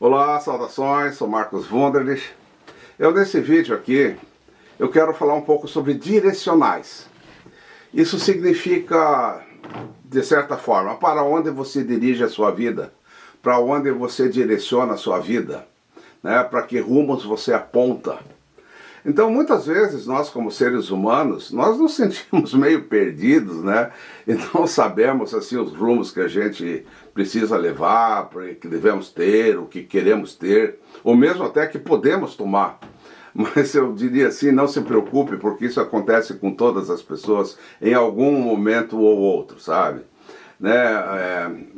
Olá, saudações, sou Marcos Wunderlich. Nesse vídeo aqui, eu quero falar um pouco sobre direcionais. Isso significa, de certa forma, para onde você dirige a sua vida, para onde você direciona a sua vida, né? Para que rumos você aponta. Então, muitas vezes, nós como seres humanos, nós nos sentimos meio perdidos, né? E não sabemos, assim, os rumos que a gente precisa levar, que devemos ter, o que queremos ter, ou mesmo até que podemos tomar. Mas eu diria assim, não se preocupe, porque isso acontece com todas as pessoas em algum momento ou outro, sabe?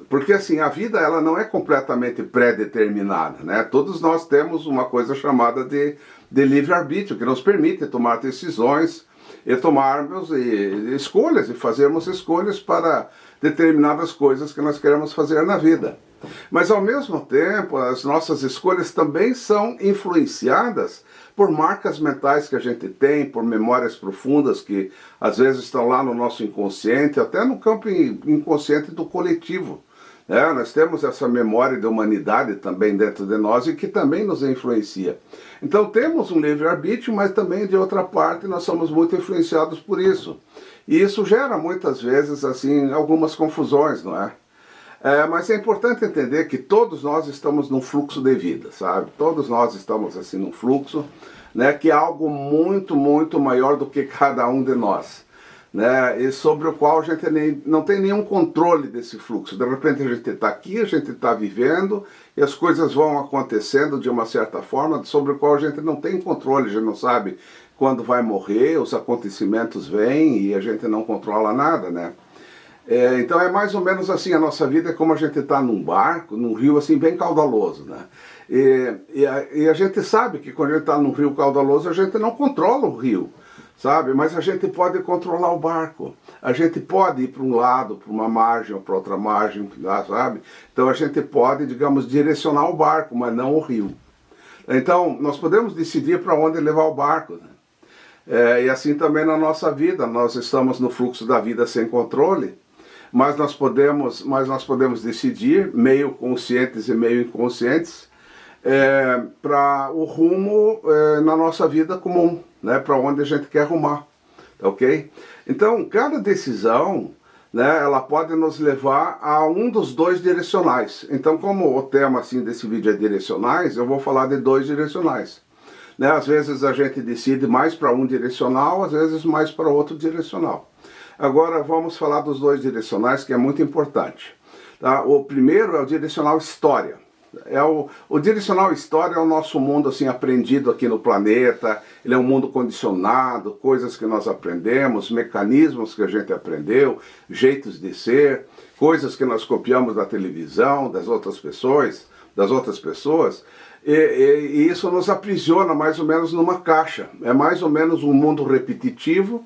Porque assim, a vida ela não é completamente pré-determinada, né? Todos nós temos uma coisa chamada de livre-arbítrio, que nos permite tomar decisões e tomarmos escolhas e fazermos escolhas para determinadas coisas que nós queremos fazer na vida. Mas ao mesmo tempo, as nossas escolhas também são influenciadas por marcas mentais que a gente tem, por memórias profundas que às vezes estão lá no nosso inconsciente, até no campo inconsciente do coletivo. Nós temos essa memória de humanidade também dentro de nós e que também nos influencia. Então temos um livre-arbítrio, mas também de outra parte nós somos muito influenciados por isso. E isso gera muitas vezes assim algumas confusões, não é? Mas é importante entender que todos nós estamos num fluxo de vida, sabe? Todos nós estamos assim num fluxo, né, que é algo muito, muito maior do que cada um de nós, né? E sobre o qual a gente não tem nenhum controle desse fluxo. De repente a gente está aqui, a gente está vivendo e as coisas vão acontecendo de uma certa forma sobre o qual a gente não tem controle, a gente não sabe quando vai morrer, os acontecimentos vêm e a gente não controla nada, né? Então é mais ou menos assim, a nossa vida é como a gente está num barco, num rio assim bem caudaloso, né? E a gente sabe que quando a gente está num rio caudaloso a gente não controla o rio, sabe? Mas a gente pode controlar o barco, a gente pode ir para um lado, para uma margem ou para outra margem, sabe? Então a gente pode, digamos, direcionar o barco, mas não o rio. Então nós podemos decidir para onde levar o barco, né? E assim também na nossa vida, nós estamos no fluxo da vida sem controle, mas nós podemos decidir, meio conscientes e meio inconscientes, para o rumo na nossa vida comum, né, para onde a gente quer rumar, ok? Então, cada decisão, né, ela pode nos levar a um dos dois direcionais. Então, como o tema assim, desse vídeo é direcionais, eu vou falar de dois direcionais. Né? Às vezes a gente decide mais para um direcional, às vezes mais para outro direcional. Agora vamos falar dos dois direcionais, que é muito importante. Tá? O primeiro é o direcional história. O direcional história é o nosso mundo assim, aprendido aqui no planeta, ele é um mundo condicionado, coisas que nós aprendemos, mecanismos que a gente aprendeu, jeitos de ser, coisas que nós copiamos da televisão, das outras pessoas, e isso nos aprisiona mais ou menos numa caixa. É mais ou menos um mundo repetitivo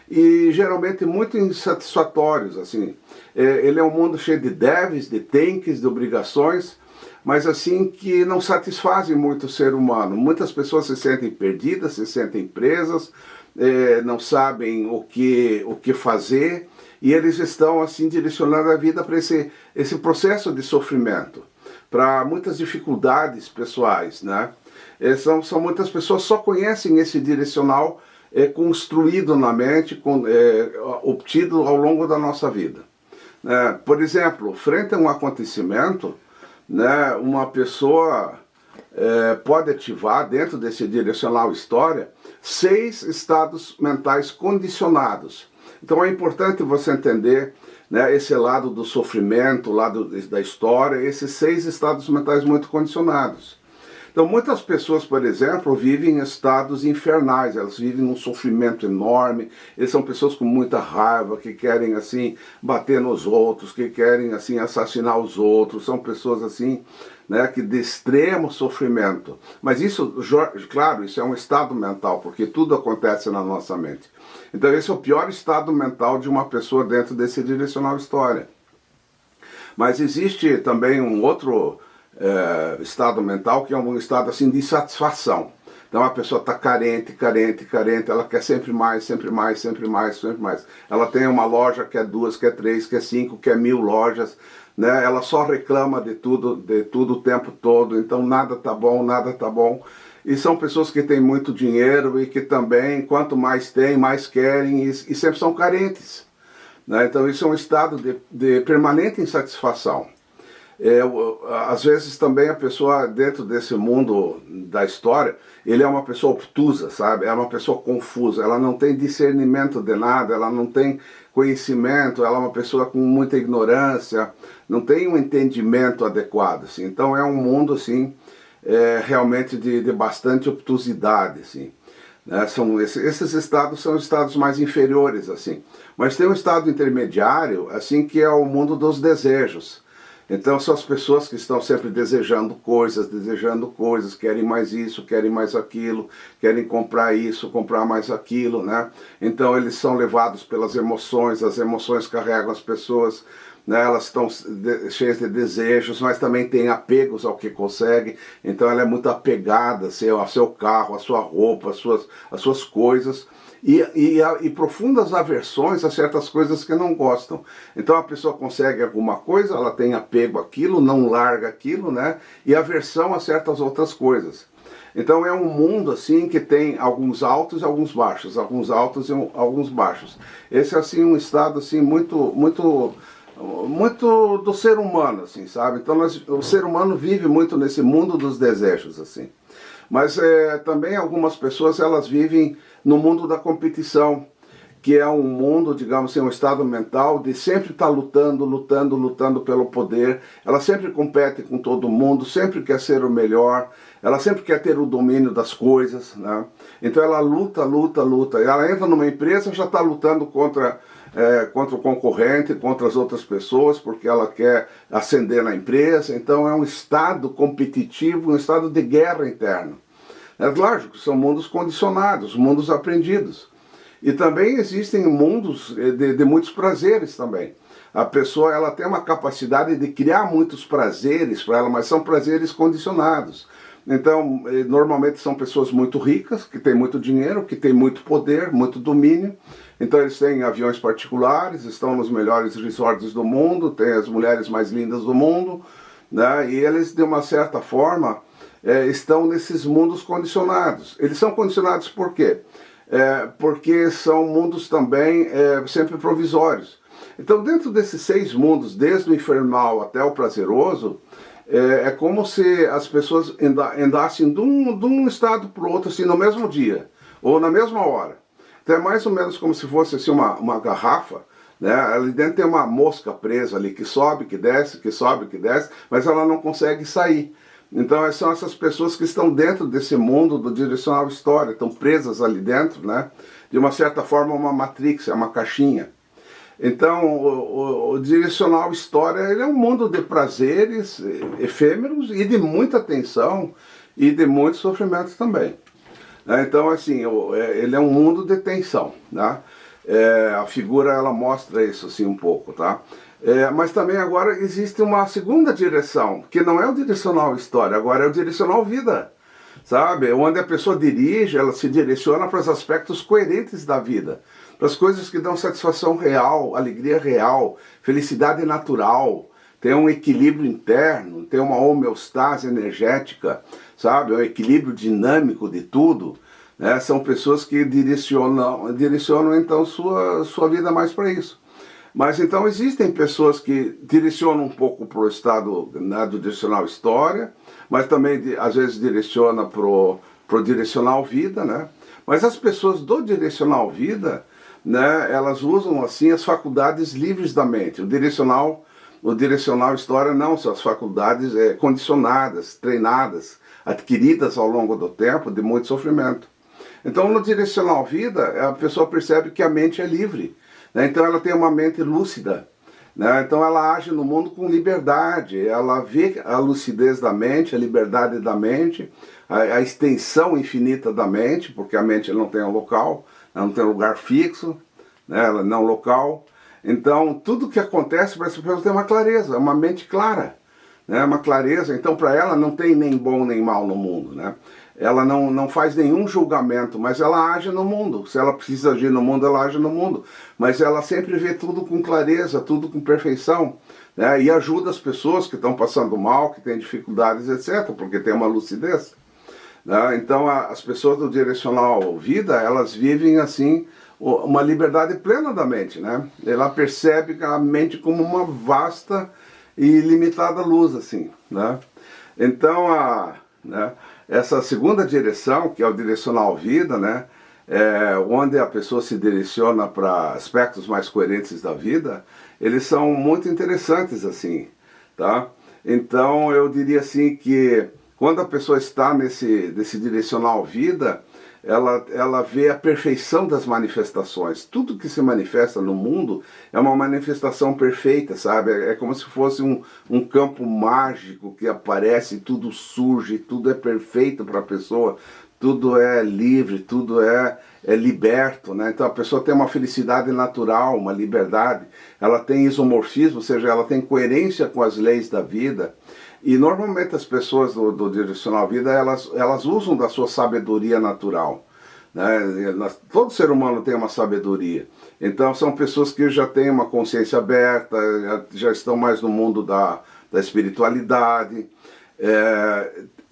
e geralmente muito insatisfatórios, assim. Ele é um mundo cheio de deves, de tenques, de obrigações, mas assim que não satisfazem muito o ser humano. Muitas pessoas se sentem perdidas, se sentem presas, não sabem o que fazer, e eles estão assim direcionando a vida para esse processo de sofrimento, para muitas dificuldades pessoais, né? São muitas pessoas que só conhecem esse direcional construído na mente, obtido ao longo da nossa vida. Por exemplo, frente a um acontecimento, né, uma pessoa pode ativar dentro desse direcional história 6 estados mentais condicionados. Então é importante você entender, né, esse lado do sofrimento, o lado da história, esses 6 estados mentais muito condicionados. Então muitas pessoas, por exemplo, vivem em estados infernais, elas vivem num sofrimento enorme, eles são pessoas com muita raiva, que querem assim bater nos outros, que querem assim assassinar os outros, são pessoas assim, né, que de extremo sofrimento. Mas isso, claro, isso é um estado mental, porque tudo acontece na nossa mente. Então esse é o pior estado mental de uma pessoa dentro desse direcional história. Mas existe também um outro estado mental, que é um estado assim de insatisfação. Então a pessoa está carente, carente, carente, ela quer sempre mais, sempre mais, sempre mais, sempre mais. Ela tem uma loja, quer duas, quer três, quer cinco, quer 1000 lojas, né? Ela só reclama de tudo o tempo todo, então nada tá bom, nada tá bom. E são pessoas que têm muito dinheiro e que também, quanto mais têm, mais querem e sempre são carentes, né? Então isso é um estado de permanente insatisfação. Às vezes também a pessoa dentro desse mundo da história, ele é uma pessoa obtusa, sabe? É uma pessoa confusa, ela não tem discernimento de nada, ela não tem conhecimento, ela é uma pessoa com muita ignorância, não tem um entendimento adequado, assim. Então é um mundo assim, realmente de bastante obtusidade, assim. Né? Esses estados são os estados mais inferiores, assim. Mas tem um estado intermediário, assim, que é o mundo dos desejos. Então são as pessoas que estão sempre desejando coisas, querem mais isso, querem mais aquilo, querem comprar isso, comprar mais aquilo, né? Então eles são levados pelas emoções, as emoções carregam as pessoas, né? Elas estão cheias de desejos, mas também têm apegos ao que conseguem, então ela é muito apegada ao seu carro, à sua roupa, às suas coisas. E profundas aversões a certas coisas que não gostam. Então a pessoa consegue alguma coisa, ela tem apego àquilo, não larga aquilo, né? E aversão a certas outras coisas. Então é um mundo assim que tem alguns altos e alguns baixos, alguns altos e alguns baixos. Esse é assim um estado assim muito do ser humano, assim, sabe? Então o ser humano vive muito nesse mundo dos desejos, assim. Mas também algumas pessoas elas vivem no mundo da competição, que é um mundo, digamos assim, um estado mental de sempre estar lutando pelo poder. Ela sempre compete com todo mundo, sempre quer ser o melhor, ela sempre quer ter o domínio das coisas, né? Então ela luta. Ela entra numa empresa, já está lutando contra o concorrente, contra as outras pessoas, porque ela quer ascender na empresa. Então é um estado competitivo, um estado de guerra interna. É lógico, são mundos condicionados, mundos aprendidos. E também existem mundos de muitos prazeres também. A pessoa ela tem uma capacidade de criar muitos prazeres para ela, mas são prazeres condicionados. Então, normalmente são pessoas muito ricas, que têm muito dinheiro, que têm muito poder, muito domínio. Então eles têm aviões particulares, estão nos melhores resorts do mundo, têm as mulheres mais lindas do mundo, né? E eles, de uma certa forma, estão nesses mundos condicionados. Eles são condicionados por quê? Porque são mundos também sempre provisórios. Então, dentro desses 6 mundos, desde o infernal até o prazeroso, é como se as pessoas andassem de um estado para o outro, assim, no mesmo dia, ou na mesma hora. Então é mais ou menos como se fosse assim, uma garrafa, né? Ali dentro tem uma mosca presa ali, que sobe, que desce, que sobe, que desce, mas ela não consegue sair. Então são essas pessoas que estão dentro desse mundo do direcional história, estão presas ali dentro, né? De uma certa forma uma matrix, é uma caixinha. Então o direcional história ele é um mundo de prazeres efêmeros e de muita tensão e de muito sofrimento também. Então assim, ele é um mundo de tensão, né? A figura ela mostra isso assim um pouco, tá? Mas também agora existe uma segunda direção, que não é o direcional história, agora é o direcional vida, sabe? Onde a pessoa dirige, ela se direciona para os aspectos coerentes da vida, para as coisas que dão satisfação real, alegria real, felicidade natural, tem um equilíbrio interno, tem uma homeostase energética, sabe? Um equilíbrio dinâmico de tudo, né? São pessoas que direcionam então sua vida mais para isso. Mas então existem pessoas que direcionam um pouco para o estado, né, do direcional história, mas também às vezes direciona para o direcional vida, né? Mas as pessoas do direcional vida, né, elas usam assim as faculdades livres da mente. O direcional história não, são as faculdades condicionadas, treinadas, adquiridas ao longo do tempo de muito sofrimento. Então no direcional vida a pessoa percebe que a mente é livre. Então ela tem uma mente lúcida, né? Então ela age no mundo com liberdade, ela vê a lucidez da mente, a liberdade da mente, a extensão infinita da mente, porque a mente não tem um local, ela não tem um lugar fixo, né? Ela não é um local. Então tudo que acontece para essa pessoa tem uma clareza, uma mente clara, né? Uma clareza. Então, para ela não tem nem bom nem mal no mundo, né? Ela não faz nenhum julgamento, mas ela age no mundo. Se ela precisa agir no mundo, ela age no mundo. Mas ela sempre vê tudo com clareza, tudo com perfeição, né? E ajuda as pessoas que estão passando mal, que têm dificuldades, etc., porque tem uma lucidez, né? Então, as pessoas do Direcional Vida, elas vivem assim, uma liberdade plena da mente, né? Ela percebe a mente como uma vasta e ilimitada luz, assim, né? Então, né, essa segunda direção, que é o Direcional Vida, né, onde a pessoa se direciona para aspectos mais coerentes da vida, eles são muito interessantes, assim, tá? Então, eu diria assim que quando a pessoa está nesse Direcional Vida, ela vê a perfeição das manifestações. Tudo que se manifesta no mundo é uma manifestação perfeita, sabe? É como se fosse um campo mágico que aparece, tudo surge, tudo é perfeito para a pessoa, tudo é livre, tudo é liberto, né? Então a pessoa tem uma felicidade natural, uma liberdade, ela tem isomorfismo, ou seja, ela tem coerência com as leis da vida. E normalmente as pessoas do Direcional Vida, elas usam da sua sabedoria natural, né? Todo ser humano tem uma sabedoria. Então são pessoas que já têm uma consciência aberta, já estão mais no mundo da espiritualidade,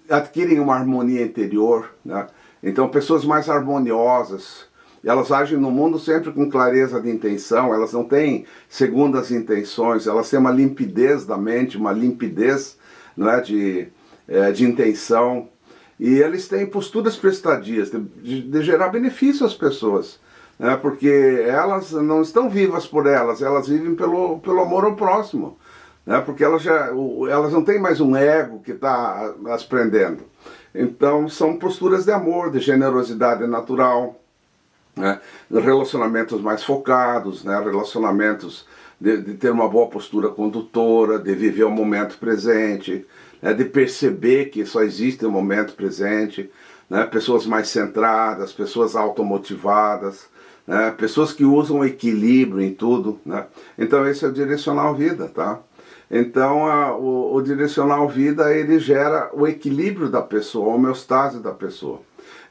adquirem uma harmonia interior, né? Então pessoas mais harmoniosas, elas agem no mundo sempre com clareza de intenção, elas não têm segundas intenções, elas têm uma limpidez da mente, uma limpidez, não é, de intenção, e eles têm posturas prestadias de gerar benefício às pessoas, né, porque elas não estão vivas por elas vivem pelo amor ao próximo, né, porque elas não têm mais um ego que está as prendendo. Então são posturas de amor, de generosidade natural, né, relacionamentos mais focados, né, relacionamentos de ter uma boa postura condutora, de viver o momento presente, né, de perceber que só existe o momento presente, né, pessoas mais centradas, pessoas automotivadas, né, pessoas que usam o equilíbrio em tudo, né. Então esse é o Direcional Vida, tá? Então o Direcional Vida, ele gera o equilíbrio da pessoa, a homeostase da pessoa.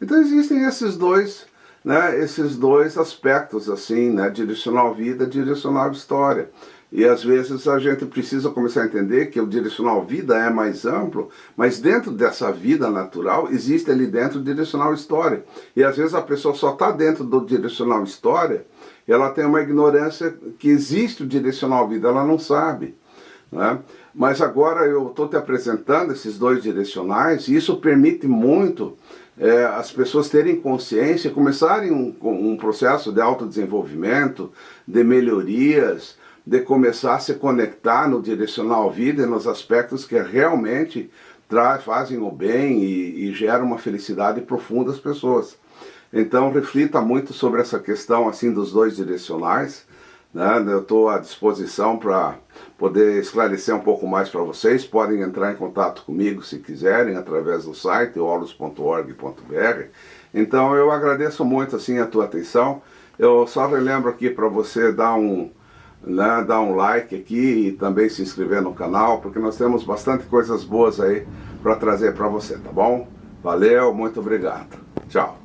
Então existem esses dois, né, esses dois aspectos, assim, né, Direcional Vida, Direcional História. E às vezes a gente precisa começar a entender que o Direcional Vida é mais amplo, mas dentro dessa vida natural, existe ali dentro o Direcional História. E às vezes a pessoa só está dentro do Direcional História, e ela tem uma ignorância que existe o Direcional Vida, ela não sabe, né? Mas agora eu estou te apresentando esses dois direcionais, e isso permite muito as pessoas terem consciência, começarem um processo de autodesenvolvimento, de melhorias, de começar a se conectar no Direcional Vida e nos aspectos que realmente fazem o bem e geram uma felicidade profunda às pessoas. Então reflita muito sobre essa questão assim dos dois direcionais, né? Eu estou à disposição para poder esclarecer um pouco mais para vocês. Podem entrar em contato comigo se quiserem, através do site olus.org.br. Então eu agradeço muito assim a tua atenção. Eu só relembro aqui para você dar um like aqui e também se inscrever no canal, porque nós temos bastante coisas boas aí para trazer para você, tá bom? Valeu, muito obrigado. Tchau.